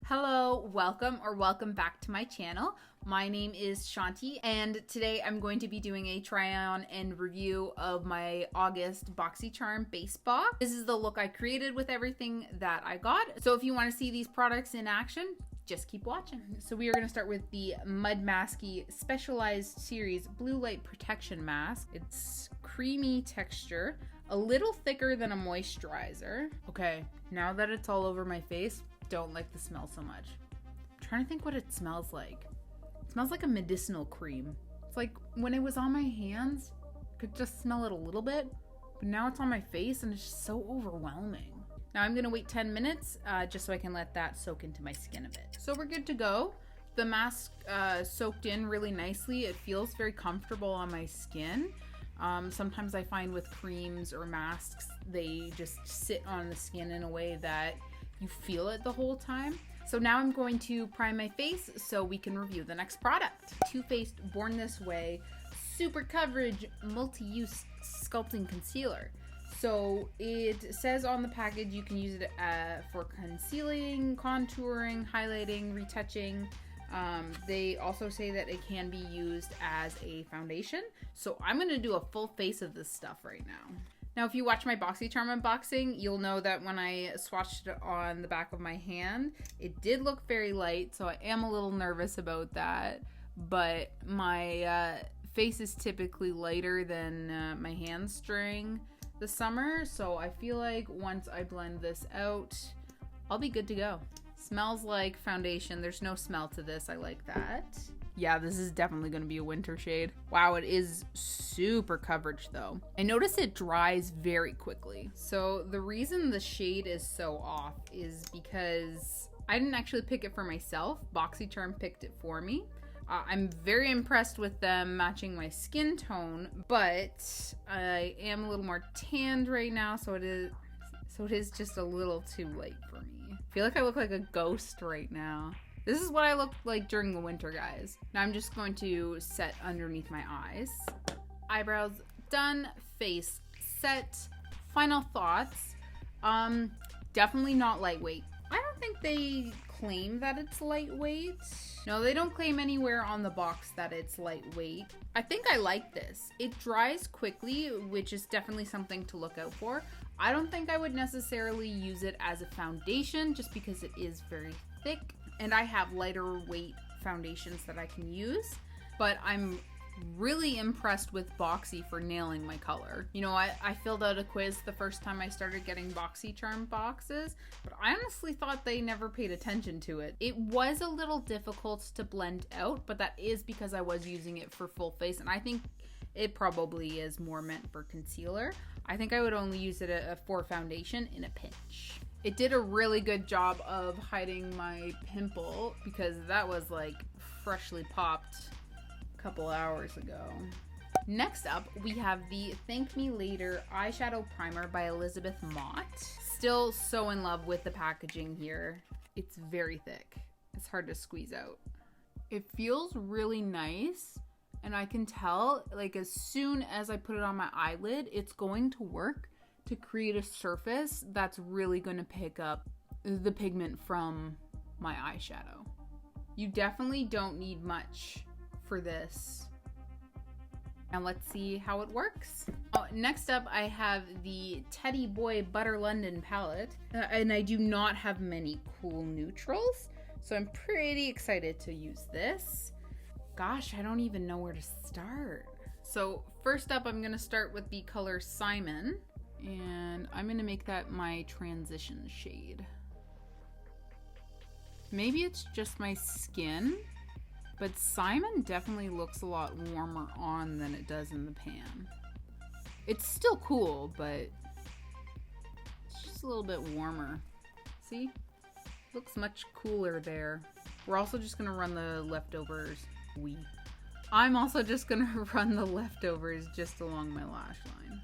Hello, welcome back to my channel. My name is Chanty, and today I'm going to be doing a try-on and review of my August Boxycharm base box. This is the look I created with everything that I got. So if you want to see these products in action, just keep watching. So we are going to start with the Mudmasky Specialized Series Blue Light Protection Mask. It's creamy texture, a little thicker than a moisturizer. Okay, now that it's all over my face, don't like the smell so much. I'm trying to think what it smells like. It smells like a medicinal cream. It's like when it was on my hands, I could just smell it a little bit, but now it's on my face and it's just so overwhelming. Now I'm gonna wait 10 minutes just so I can let that soak into my skin a bit. So we're good to go. The mask soaked in really nicely. It feels very comfortable on my skin. Sometimes I find with creams or masks, they just sit on the skin in a way that you feel it the whole time. So now I'm going to prime my face so we can review the next product. Too Faced Born This Way Super Coverage Multi-Use Sculpting Concealer. So it says on the package you can use it for concealing, contouring, highlighting, retouching. They also say that it can be used as a foundation. So I'm gonna do a full face of this stuff right now. Now, if you watch my Boxycharm unboxing, you'll know that when I swatched it on the back of my hand, it did look very light, so I am a little nervous about that. But my face is typically lighter than my hands during the summer, so I feel like once I blend this out, I'll be good to go. Smells like foundation. There's no smell to this. I like that. Yeah, this is definitely going to be a winter shade. Wow, it is super coverage though. I notice it dries very quickly. So the reason the shade is so off is because I didn't actually pick it for myself. Boxycharm picked it for me. I'm very impressed with them matching my skin tone, but I am a little more tanned right now, so it is just a little too light for me. I feel like I look like a ghost right now. This is what I look like during the winter, guys. Now I'm just going to set underneath my eyes. Eyebrows done, face set. Final thoughts. Definitely not lightweight. I don't think they claim that it's lightweight. No, they don't claim anywhere on the box that it's lightweight. I think I like this. It dries quickly, which is definitely something to look out for. I don't think I would necessarily use it as a foundation just because it is very thick. And I have lighter weight foundations that I can use, but I'm really impressed with Boxy for nailing my color. You know, I filled out a quiz the first time I started getting Boxycharm boxes, but I honestly thought they never paid attention to it. It was a little difficult to blend out, but that is because I was using it for full face, and I think it probably is more meant for concealer. I think I would only use it for foundation in a pinch. It did a really good job of hiding my pimple because that was like freshly popped a couple hours ago. Next up, we have the Thank Me Later Eyeshadow Primer by Elizabeth Mott. Still so in love with the packaging here. It's very thick. It's hard to squeeze out. It feels really nice, and I can tell like as soon as I put it on my eyelid, it's going to work to create a surface that's really going to pick up the pigment from my eyeshadow. You definitely don't need much for this. Now let's see how it works. Next up, I have the Teddy Boy Butter London palette, and I do not have many cool neutrals, so I'm pretty excited to use this. Gosh, I don't even know where to start. So first up, I'm gonna start with the color Simon, and I'm gonna make that my transition shade. Maybe it's just my skin, but Simon definitely looks a lot warmer on than it does in the pan. It's still cool, but it's just a little bit warmer. See? Looks much cooler there. We're also just gonna run the leftovers. I'm also just gonna run the leftovers just along my lash line.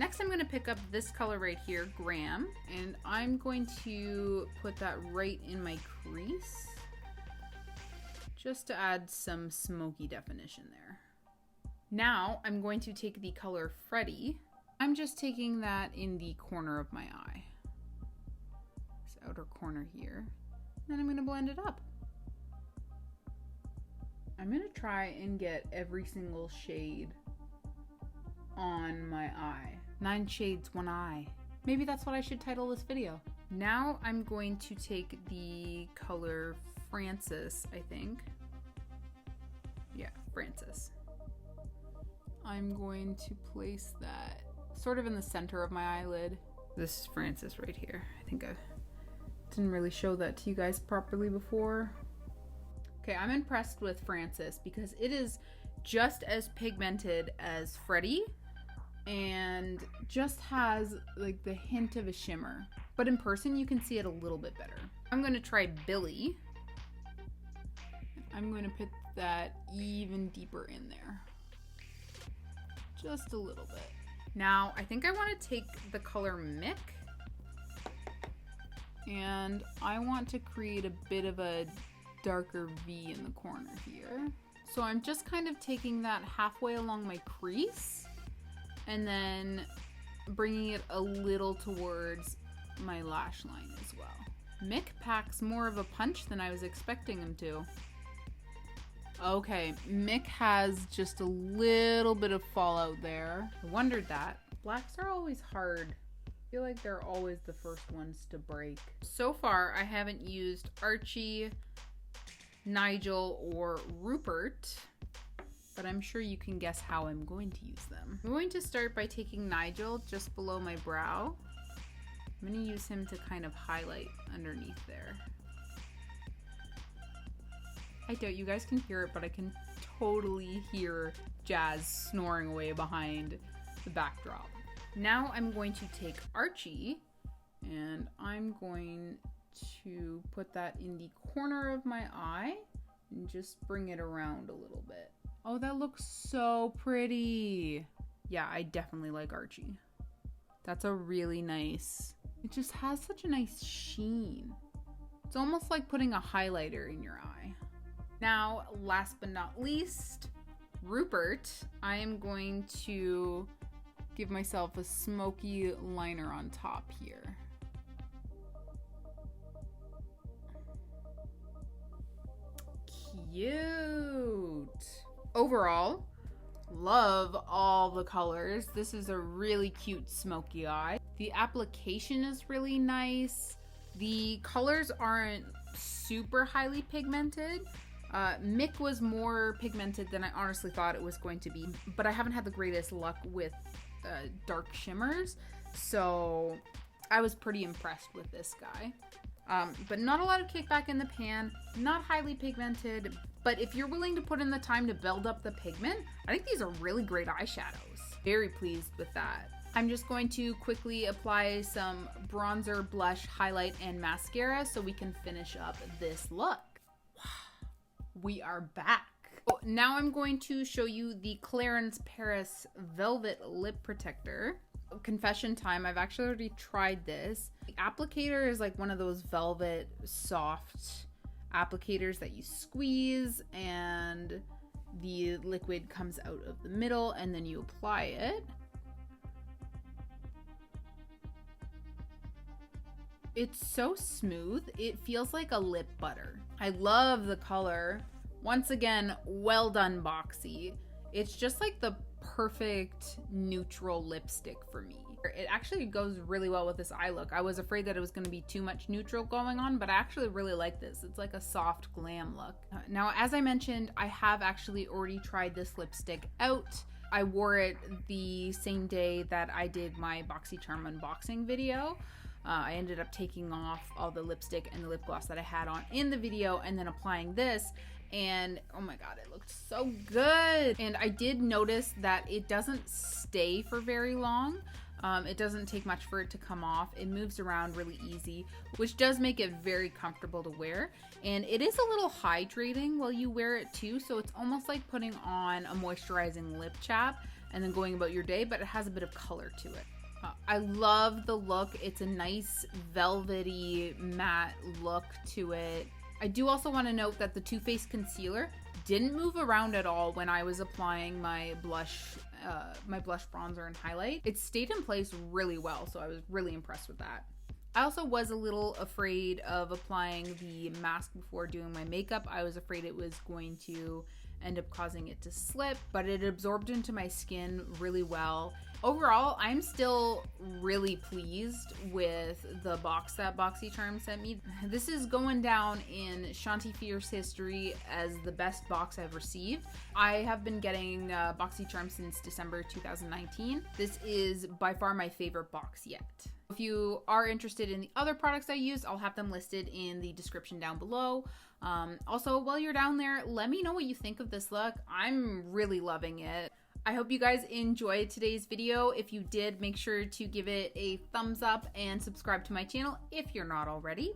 Next, I'm going to pick up this color right here, Graham, and I'm going to put that right in my crease just to add some smoky definition there. Now, I'm going to take the color Freddy. I'm just taking that in the corner of my eye, this outer corner here. Then I'm gonna blend it up. I'm gonna try and get every single shade on my eye. 9 shades, 1 eye. Maybe that's what I should title this video. Now I'm going to take the color Francis, I think. Yeah, Francis. I'm going to place that sort of in the center of my eyelid. This is Francis right here. I think I didn't really show that to you guys properly before. Okay, I'm impressed with Francis because it is just as pigmented as Freddie and just has like the hint of a shimmer. But in person, you can see it a little bit better. I'm gonna try Billy. I'm gonna put that even deeper in there. Just a little bit. Now, I think I wanna take the color Mick and I want to create a bit of a darker V in the corner here. So I'm just kind of taking that halfway along my crease and then bringing it a little towards my lash line as well. Mick packs more of a punch than I was expecting him to. Okay, Mick has just a little bit of fallout there. I wondered that. Blacks are always hard. I feel like they're always the first ones to break. So far, I haven't used Archie, Nigel, or Rupert, but I'm sure you can guess how I'm going to use them. I'm going to start by taking Nigel just below my brow. I'm going to use him to kind of highlight underneath there. I doubt you guys can hear it, but I can totally hear Jazz snoring away behind the backdrop. Now I'm going to take Archie and I'm going to put that in the corner of my eye and just bring it around a little bit. Oh, that looks so pretty. Yeah, I definitely like Archie. That's a really nice, it just has such a nice sheen. It's almost like putting a highlighter in your eye. Now, last but not least, Rupert. I am going to give myself a smoky liner on top here. Cute. Overall, love all the colors. This is a really cute smoky eye. The application is really nice. The colors aren't super highly pigmented. Mick was more pigmented than I honestly thought it was going to be, but I haven't had the greatest luck with dark shimmers, so I was pretty impressed with this guy. But not a lot of kickback in the pan, not highly pigmented, but if you're willing to put in the time to build up the pigment, I think these are really great eyeshadows. Very pleased with that. I'm just going to quickly apply some bronzer, blush, highlight, and mascara so we can finish up this look. We are back. Now I'm going to show you the Clarins Velvet Lip Perfector. Confession time, I've actually already tried this. The applicator is like one of those velvet soft applicators that you squeeze and the liquid comes out of the middle and then you apply it. It's so smooth. It feels like a lip butter. I love the color. Once again, well done, Boxy. It's just like the perfect neutral lipstick for me. It actually goes really well with this eye look. I was afraid that it was going to be too much neutral going on, but I actually really like this. It's like a soft glam look. Now, as I mentioned, I have actually already tried this lipstick out. I wore it the same day that I did my Boxycharm unboxing video. I ended up taking off all the lipstick and the lip gloss that I had on in the video and then applying this, and oh my god, it looked so good. And I did notice that it doesn't stay for very long. It doesn't take much for it to come off. It moves around really easy, which does make it very comfortable to wear. And it is a little hydrating while you wear it too, so it's almost like putting on a moisturizing lip chap and then going about your day, but it has a bit of color to it. I love the look. It's a nice velvety matte look to it. I do also want to note that the Too Faced concealer didn't move around at all when I was applying my blush bronzer and highlight. It stayed in place really well, so I was really impressed with that. I also was a little afraid of applying the mask before doing my makeup. I was afraid it was going to end up causing it to slip, but it absorbed into my skin really well. Overall, I'm still really pleased with the box that Boxycharm sent me. This is going down in Chanty Fierce history as the best box I've received. I have been getting Boxycharm since December 2019. This is by far my favorite box yet. If you are interested in the other products I use, I'll have them listed in the description down below. Also, while you're down there, let me know what you think of this look. I'm really loving it. I hope you guys enjoyed today's video. If you did, make sure to give it a thumbs up and subscribe to my channel if you're not already.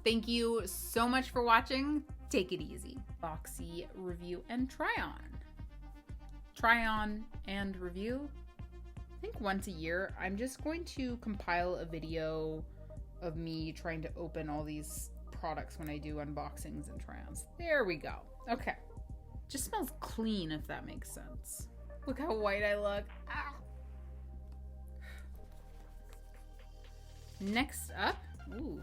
Thank you so much for watching. Take it easy. Boxy review and try on. Try on and review. I think once a year, I'm just going to compile a video of me trying to open all these products when I do unboxings and try-ons. There we go. Okay. Just smells clean, if that makes sense. Look how white I look. Ah. Next up, ooh.